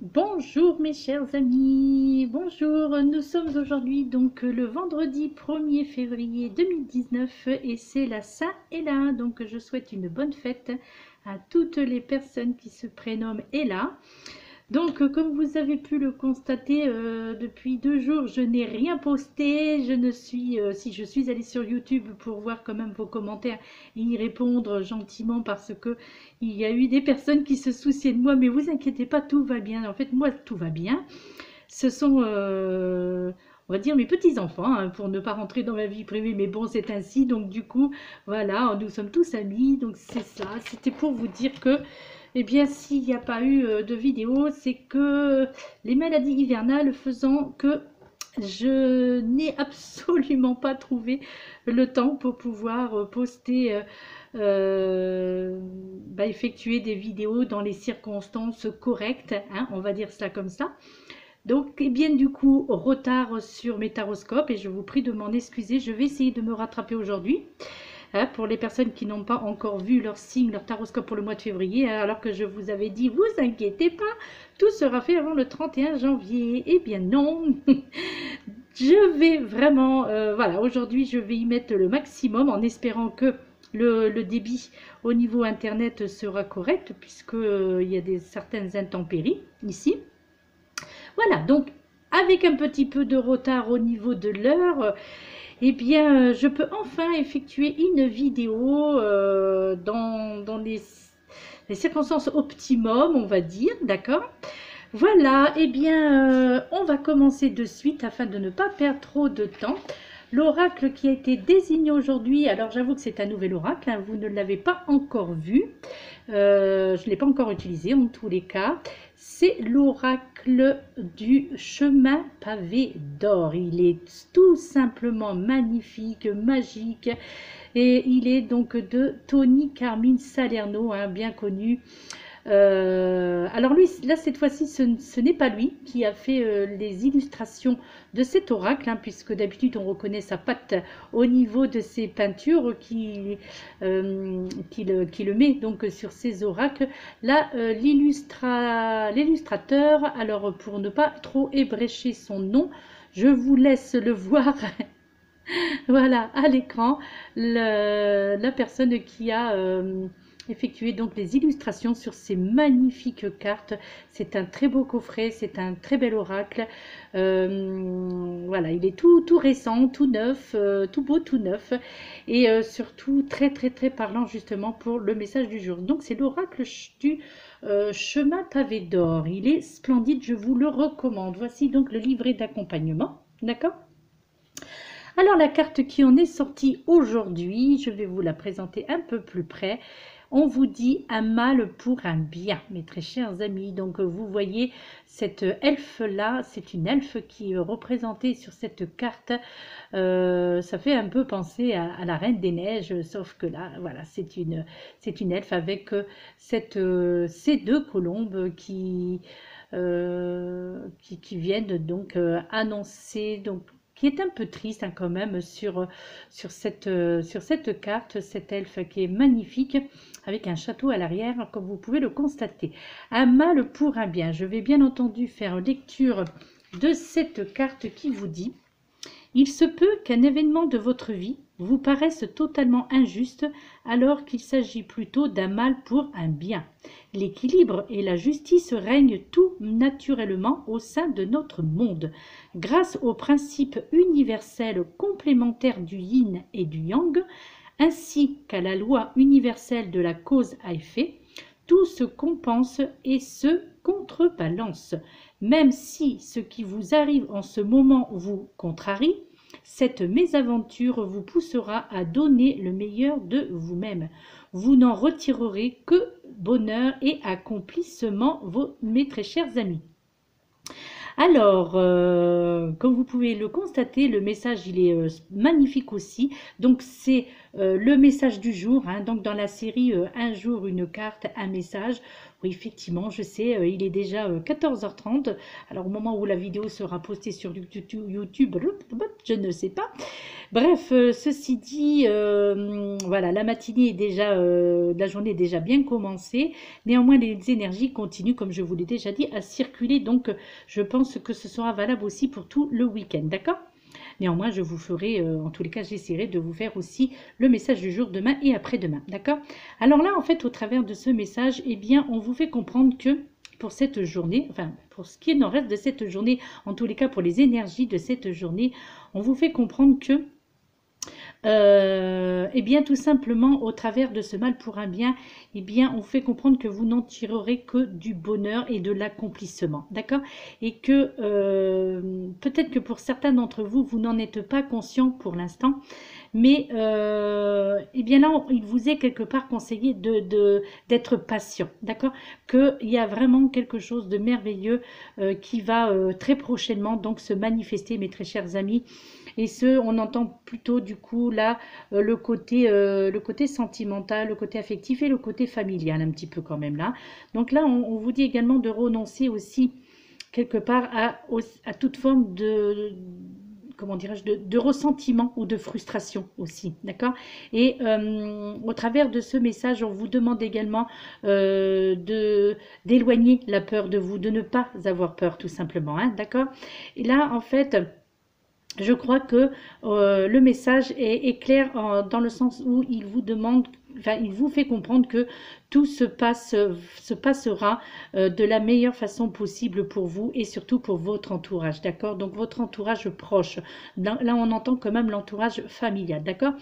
Bonjour mes chers amis, bonjour, nous sommes aujourd'hui donc le vendredi 1er février 2019 et c'est la Saint-Héla, donc je souhaite une bonne fête à toutes les personnes qui se prénomment Héla. Donc, comme vous avez pu le constater, depuis 2 jours, je n'ai rien posté. Je ne suis, si je suis allée sur YouTube pour voir quand même vos commentaires et y répondre gentiment parce que il y a eu des personnes qui se souciaient de moi. Mais vous inquiétez pas, tout va bien. En fait, moi, tout va bien. Ce sont, on va dire, mes petits-enfants, hein, pour ne pas rentrer dans ma vie privée. Mais bon, c'est ainsi. Donc, du coup, voilà, nous sommes tous amis. Donc, c'est ça. C'était pour vous dire que eh bien, s'il n'y a pas eu de vidéo, c'est que les maladies hivernales faisant que je n'ai absolument pas trouvé le temps pour pouvoir poster, effectuer des vidéos dans les circonstances correctes, hein, on va dire ça comme ça. Donc, eh bien, du coup, retard sur mes taroscopes et je vous prie de m'en excuser. Je vais essayer de me rattraper aujourd'hui. Hein, pour les personnes qui n'ont pas encore vu leur signe, leur taroscope pour le mois de février, hein, alors que je vous avais dit, vous inquiétez pas, tout sera fait avant le 31 janvier. Eh bien non, je vais vraiment, voilà, aujourd'hui je vais y mettre le maximum en espérant que le débit au niveau internet sera correct, puisque il y a certaines intempéries ici. Voilà, donc avec un petit peu de retard au niveau de l'heure, eh bien, je peux enfin effectuer une vidéo dans les circonstances optimum, on va dire, d'accord? Voilà, eh bien, on va commencer de suite afin de ne pas perdre trop de temps. L'oracle qui a été désigné aujourd'hui, alors j'avoue que c'est un nouvel oracle, hein, vous ne l'avez pas encore vu, je ne l'ai pas encore utilisé en tous les cas. C'est l'oracle du chemin pavé d'or. Il est tout simplement magnifique, magique. Et il est donc de Tony Carmine Salerno, hein, bien connu. Alors lui, là cette fois-ci, ce n'est pas lui qui a fait les illustrations de cet oracle, hein, puisque d'habitude on reconnaît sa patte au niveau de ses peintures qui le met donc sur ses oracles. Là, l'illustrateur, alors pour ne pas trop ébrécher son nom, je vous laisse le voir. Voilà, à l'écran, la personne qui a effectué donc les illustrations sur ces magnifiques cartes. C'est un très beau coffret, c'est un très bel oracle. Voilà, il est tout récent, tout neuf, tout beau, tout neuf. Et surtout très parlant justement pour le message du jour. Donc c'est l'oracle du chemin pavé d'or. Il est splendide, je vous le recommande. Voici donc le livret d'accompagnement. D'accord? Alors la carte qui en est sortie aujourd'hui, je vais vous la présenter un peu plus près. On vous dit un mal pour un bien, mes très chers amis. Donc vous voyez cette elfe-là, c'est une elfe qui est représentée sur cette carte. Ça fait un peu penser à la Reine des Neiges, sauf que là, voilà, c'est une elfe avec ces deux colombes qui viennent donc annoncer donc qui est un peu triste, hein, quand même sur cette carte, cette elfe qui est magnifique, avec un château à l'arrière, comme vous pouvez le constater. Un mal pour un bien. Je vais bien entendu faire lecture de cette carte qui vous dit: il se peut qu'un événement de votre vie vous paraisse totalement injuste alors qu'il s'agit plutôt d'un mal pour un bien. L'équilibre et la justice règnent tout naturellement au sein de notre monde. Grâce aux principes universels complémentaires du yin et du yang, ainsi qu'à la loi universelle de la cause à effet, tout se compense et se contrebalance. Même si ce qui vous arrive en ce moment vous contrarie, cette mésaventure vous poussera à donner le meilleur de vous-même. Vous n'en retirerez que bonheur et accomplissement, mes très chers amis. Alors, comme vous pouvez le constater, le message il est magnifique aussi. Donc c'est le message du jour, hein. Donc dans la série un jour une carte, un message. Oui, effectivement, je sais, il est déjà 14h30. Alors, au moment où la vidéo sera postée sur YouTube, je ne sais pas. Bref, ceci dit, voilà, la matinée est déjà, la journée est déjà bien commencée. Néanmoins, les énergies continuent, comme je vous l'ai déjà dit, à circuler. Donc, je pense que ce sera valable aussi pour tout le week-end, d'accord? Néanmoins, je vous ferai, en tous les cas, j'essaierai de vous faire aussi le message du jour demain et après-demain, d'accord? Alors là, en fait, au travers de ce message, eh bien, on vous fait comprendre que pour cette journée, enfin, pour ce qui en reste de cette journée, en tous les cas pour les énergies de cette journée, on vous fait comprendre que eh bien, tout simplement, au travers de ce mal pour un bien, eh bien, on fait comprendre que vous n'en tirerez que du bonheur et de l'accomplissement, d'accord? Et que peut-être que pour certains d'entre vous, vous n'en êtes pas conscient pour l'instant, mais eh bien là, il vous est quelque part conseillé d'être patient, d'accord? Qu'il y a vraiment quelque chose de merveilleux qui va très prochainement donc se manifester, mes très chers amis. Et on entend plutôt du coup là le côté sentimental, le côté affectif et le côté familial un petit peu quand même là. Donc là, on vous dit également de renoncer aussi quelque part à toute forme comment dirais-je, de ressentiment ou de frustration aussi, d'accord? Et au travers de ce message, on vous demande également d'éloigner la peur de vous, de ne pas avoir peur tout simplement, hein, d'accord? Et là, en fait, je crois que le message est clair dans le sens où il vous demande, enfin, il vous fait comprendre que tout se passera de la meilleure façon possible pour vous et surtout pour votre entourage, d'accord? Donc votre entourage proche. Là, on entend quand même l'entourage familial, d'accord?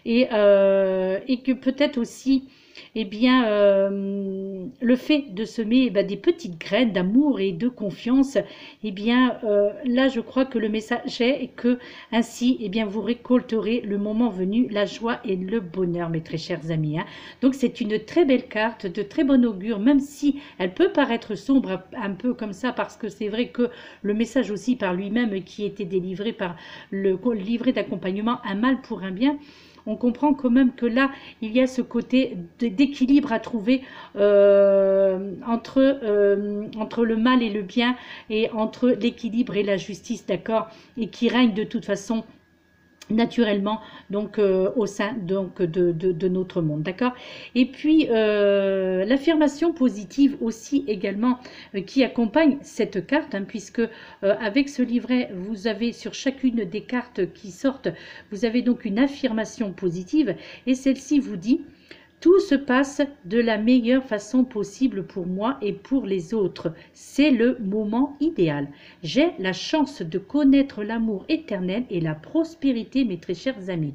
Et que peut-être aussi, eh bien, le fait de semer des petites graines d'amour et de confiance, eh bien, là, je crois que le message est que ainsi, eh bien, vous récolterez le moment venu la joie et le bonheur, mes très chers amis, hein. Donc, c'est une très belle carte, de très bon augure, même si elle peut paraître sombre un peu comme ça, parce que c'est vrai que le message aussi par lui-même qui était délivré par le livret d'accompagnement, un mal pour un bien, on comprend quand même que là, il y a ce côté d'équilibre à trouver entre le mal et le bien, et entre l'équilibre et la justice, d'accord? Et qui règne de toute façon naturellement donc au sein donc de notre monde, d'accord? Et puis l'affirmation positive aussi également qui accompagne cette carte, hein, puisque avec ce livret vous avez sur chacune des cartes qui sortent, vous avez donc une affirmation positive, et celle-ci vous dit: tout se passe de la meilleure façon possible pour moi et pour les autres. C'est le moment idéal. J'ai la chance de connaître l'amour éternel et la prospérité, mes très chers amis.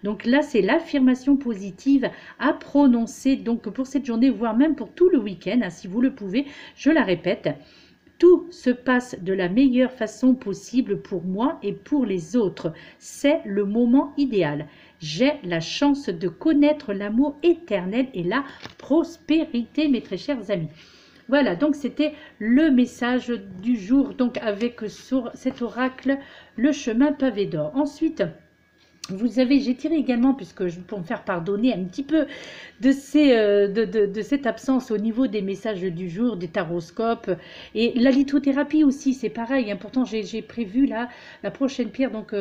Donc là, c'est l'affirmation positive à prononcer donc pour cette journée, voire même pour tout le week-end, hein, si vous le pouvez. Je la répète. Tout se passe de la meilleure façon possible pour moi et pour les autres. C'est le moment idéal. J'ai la chance de connaître l'amour éternel et la prospérité, mes très chers amis. Voilà, donc c'était le message du jour, donc avec sur cet oracle, le chemin pavé d'or. Ensuite, vous avez, j'ai tiré également, pour me faire pardonner un petit peu de cette absence au niveau des messages du jour, des taroscopes, et la lithothérapie aussi, c'est pareil, hein. Pourtant j'ai prévu là la prochaine pierre, donc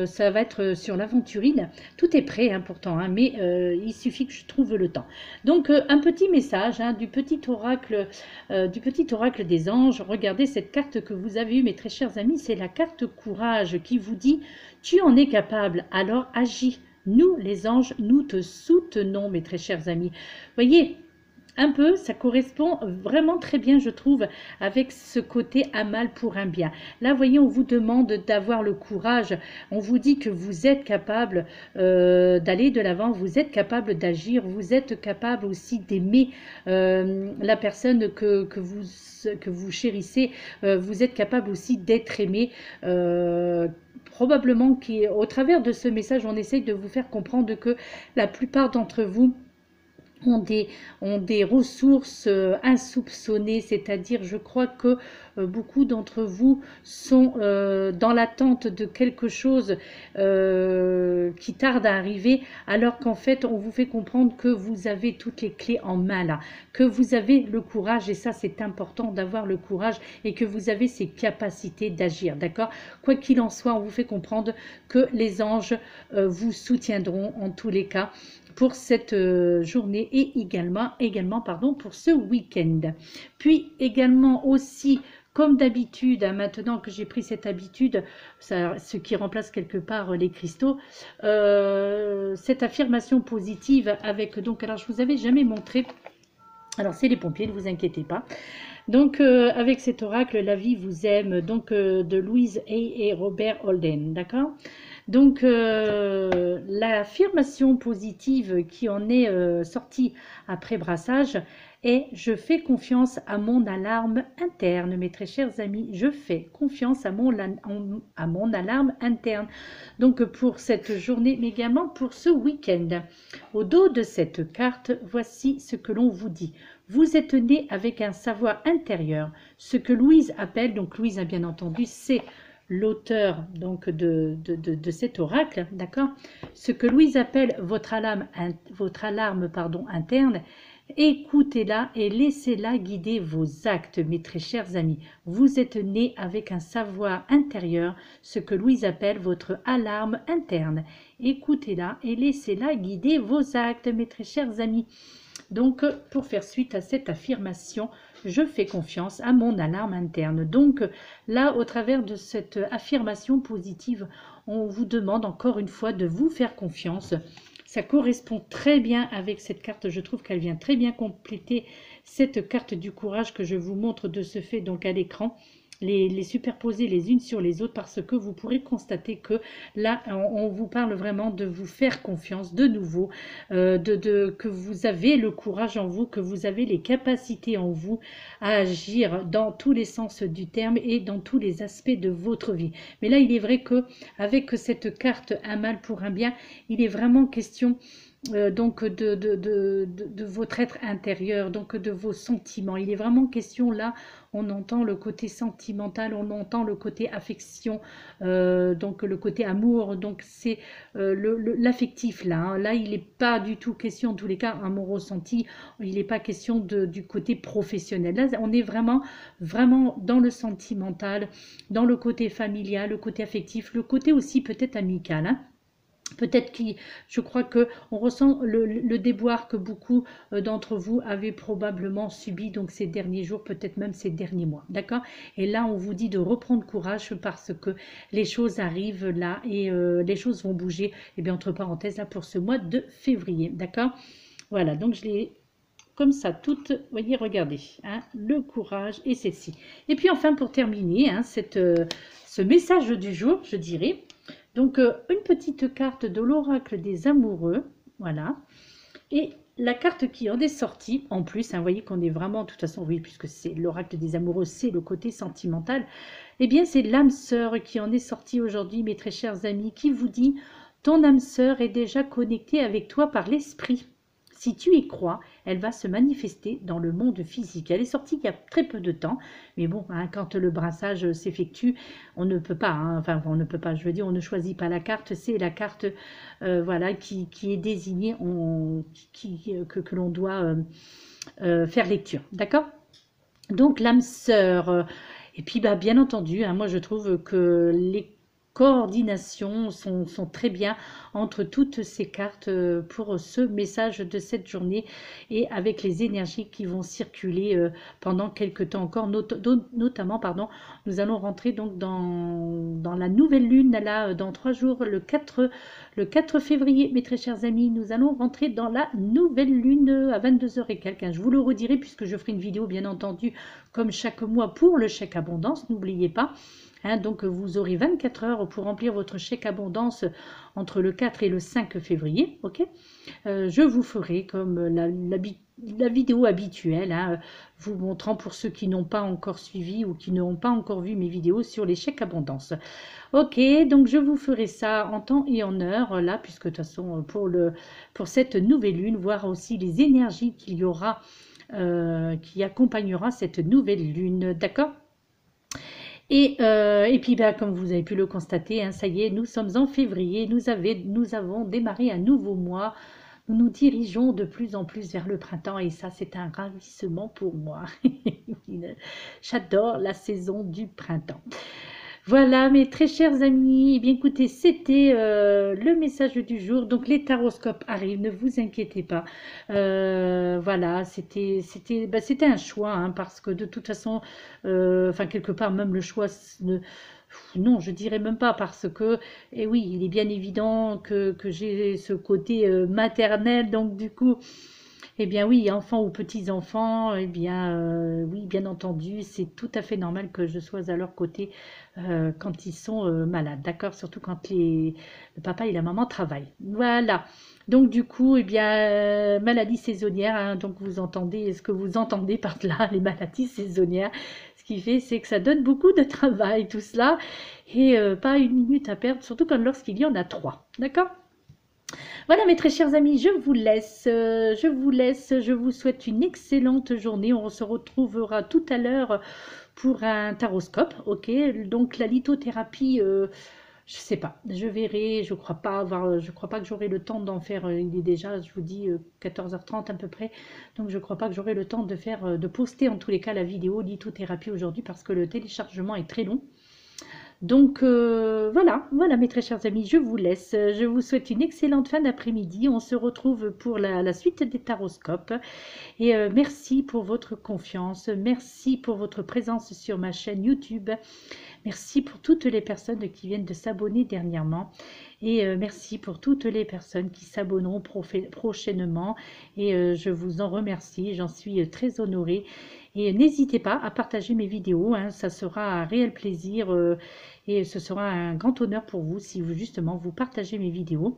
ça va être sur l'aventurine. Tout est prêt, hein, pourtant, hein, mais il suffit que je trouve le temps. Donc un petit message, hein, du petit oracle des anges. Regardez cette carte que vous avez eue, mes très chers amis, c'est la carte courage qui vous dit: tu en es capable, alors agis. Nous, les anges, nous te soutenons, mes très chers amis. Voyez, un peu, ça correspond vraiment très bien, je trouve, avec ce côté un mal pour un bien. Là, voyez, on vous demande d'avoir le courage. On vous dit que vous êtes capable d'aller de l'avant, vous êtes capable d'agir, vous êtes capable aussi d'aimer la personne que vous chérissez. Vous êtes capable aussi d'être aimé. Probablement qu'au travers de ce message, on essaye de vous faire comprendre que la plupart d'entre vous ont des ressources insoupçonnées, c'est-à-dire je crois que beaucoup d'entre vous sont dans l'attente de quelque chose qui tarde à arriver, alors qu'en fait on vous fait comprendre que vous avez toutes les clés en main là, que vous avez le courage, et ça c'est important d'avoir le courage, et que vous avez ces capacités d'agir, d'accord? Quoi qu'il en soit, on vous fait comprendre que les anges vous soutiendront en tous les cas pour cette journée, et également pardon, pour ce week-end. Puis également aussi, comme d'habitude, hein, maintenant que j'ai pris cette habitude, ce qui remplace quelque part les cristaux, cette affirmation positive avec, donc, alors je vous avais jamais montré, alors c'est les pompiers, ne vous inquiétez pas. Donc avec cet oracle, la vie vous aime, donc de Louise Hay et Robert Holden, d'accord? Donc l'affirmation positive qui en est sortie après brassage est: je fais confiance à mon alarme interne. Mes très chers amis, je fais confiance à mon alarme interne. Donc pour cette journée, mais également pour ce week-end. Au dos de cette carte, voici ce que l'on vous dit. Vous êtes né avec un savoir intérieur, ce que Louise appelle, donc Louise, a bien entendu, c'est l'auteur donc de cet oracle, d'accord? Ce que Louise appelle votre alarme interne, écoutez-la et laissez-la guider vos actes, mes très chers amis. Vous êtes né avec un savoir intérieur, ce que Louise appelle votre alarme interne. Écoutez-la et laissez-la guider vos actes, mes très chers amis. Donc, pour faire suite à cette affirmation, je fais confiance à mon alarme interne. Donc, là, au travers de cette affirmation positive, on vous demande encore une fois de vous faire confiance. Ça correspond très bien avec cette carte. Je trouve qu'elle vient très bien compléter cette carte du courage que je vous montre de ce fait donc à l'écran. Les superposer les unes sur les autres, parce que vous pourrez constater que là on vous parle vraiment de vous faire confiance de nouveau, que vous avez le courage en vous, que vous avez les capacités en vous à agir dans tous les sens du terme et dans tous les aspects de votre vie. Mais là il est vrai que avec cette carte un mal pour un bien, il est vraiment question donc de votre être intérieur, donc de vos sentiments. Il est vraiment question là, on entend le côté sentimental, on entend le côté affection, donc le côté amour, donc c'est l'affectif là, hein. Là il n'est pas du tout question, en tous les cas amour ressenti, il n'est pas question du côté professionnel. Là on est vraiment dans le sentimental, dans le côté familial, le côté affectif, le côté aussi peut-être amical, hein. Peut-être je crois que on ressent le déboire que beaucoup d'entre vous avaient probablement subi donc ces derniers jours, peut-être même ces derniers mois, d'accord? Et là, on vous dit de reprendre courage, parce que les choses arrivent là et les choses vont bouger. Et bien, entre parenthèses, là, pour ce mois de février, d'accord? Voilà, donc je l'ai comme ça, toutes, voyez, regardez, hein, le courage et celle-ci. Et puis enfin, pour terminer, hein, ce message du jour, je dirais, donc une petite carte de l'oracle des amoureux, voilà, et la carte qui en est sortie, en plus, hein, vous voyez qu'on est vraiment, de toute façon, oui, puisque c'est l'oracle des amoureux, c'est le côté sentimental, eh bien c'est l'âme sœur qui en est sortie aujourd'hui, mes très chers amis, qui vous dit: ton âme sœur est déjà connectée avec toi par l'esprit. Si tu y crois, elle va se manifester dans le monde physique. Elle est sortie il y a très peu de temps, mais bon, hein, quand le brassage s'effectue, on ne peut pas, hein, enfin on ne peut pas, je veux dire, on ne choisit pas la carte, c'est la carte voilà, qui est désignée, que l'on doit faire lecture, d'accord? Donc l'âme sœur, et puis bah, bien entendu, hein, moi je trouve que les coordinations sont très bien entre toutes ces cartes pour ce message de cette journée, et avec les énergies qui vont circuler pendant quelques temps encore, notamment, pardon, nous allons rentrer donc dans la nouvelle lune, là, dans 3 jours, le 4 février, mes très chers amis, nous allons rentrer dans la nouvelle lune à 22h et quelques, hein. Je vous le redirai, puisque je ferai une vidéo, bien entendu, comme chaque mois, pour le chèque abondance, n'oubliez pas. Hein, donc vous aurez 24 heures pour remplir votre chèque abondance entre le 4 et le 5 février, ok? Je vous ferai, comme la vidéo habituelle, hein, vous montrant pour ceux qui n'ont pas encore suivi ou qui n'ont pas encore vu mes vidéos sur les chèques abondance. Ok, donc je vous ferai ça en temps et en heure, là, puisque de toute façon, pour cette nouvelle lune, voir aussi les énergies qu'il y aura, qui accompagnera cette nouvelle lune, d'accord? Et puis, bah, comme vous avez pu le constater, hein, ça y est, nous sommes en février, nous avons démarré un nouveau mois, nous nous dirigeons de plus en plus vers le printemps et ça, c'est un ravissement pour moi. J'adore la saison du printemps. Voilà, mes très chers amis, eh bien écoutez, c'était le message du jour. Donc les taroscopes arrivent, ne vous inquiétez pas. Voilà, c'était un choix, hein, parce que de toute façon, enfin quelque part même le choix, non, je dirais même pas, parce que, et oui, il est bien évident que j'ai ce côté maternel, donc du coup, eh bien oui, enfants ou petits-enfants, eh bien oui, bien entendu, c'est tout à fait normal que je sois à leur côté quand ils sont malades, d'accord? Surtout quand le papa et la maman travaillent. Voilà. Donc du coup, eh bien, maladie saisonnière, hein, donc vous entendez ce que vous entendez par là, les maladies saisonnières. Ce qui fait, c'est que ça donne beaucoup de travail, tout cela, et pas une minute à perdre, surtout quand lorsqu'il y en a trois, d'accord? Voilà mes très chers amis, je vous souhaite une excellente journée. On se retrouvera tout à l'heure pour un taroscope, ok? Donc la lithothérapie, je sais pas, je verrai, je crois pas que j'aurai le temps d'en faire, il est déjà, je vous dis, 14h30 à peu près, donc je crois pas que j'aurai le temps de faire, de poster en tous les cas la vidéo lithothérapie aujourd'hui parce que le téléchargement est très long. Donc voilà mes très chers amis, je vous laisse. Je vous souhaite une excellente fin d'après-midi. On se retrouve pour la suite des taroscopes. Et merci pour votre confiance, merci pour votre présence sur ma chaîne YouTube. Merci pour toutes les personnes qui viennent de s'abonner dernièrement. Et merci pour toutes les personnes qui s'abonneront prochainement. Et je vous en remercie, j'en suis très honorée. Et n'hésitez pas à partager mes vidéos, hein, ça sera un réel plaisir et ce sera un grand honneur pour vous si vous justement vous partagez mes vidéos.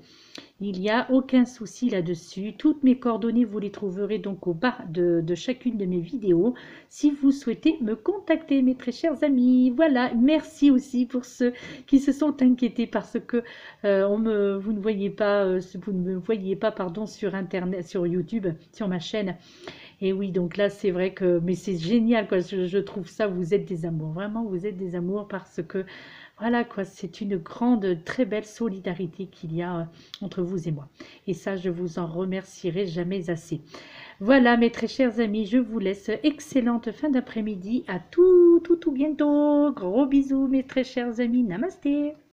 Il n'y a aucun souci là-dessus. Toutes mes coordonnées, vous les trouverez donc au bas de chacune de mes vidéos si vous souhaitez me contacter, mes très chers amis. Voilà, merci aussi pour ceux qui se sont inquiétés parce que vous ne me voyez pas pardon, sur Internet, sur YouTube, sur ma chaîne. Et oui, donc là, c'est vrai que, mais c'est génial, quoi. Je trouve ça, vous êtes des amours. Vraiment, vous êtes des amours parce que, voilà, quoi, c'est une grande, très belle solidarité qu'il y a entre vous et moi. Et ça, je vous en remercierai jamais assez. Voilà, mes très chers amis, je vous laisse. Excellente fin d'après-midi. À tout bientôt. Gros bisous, mes très chers amis. Namasté.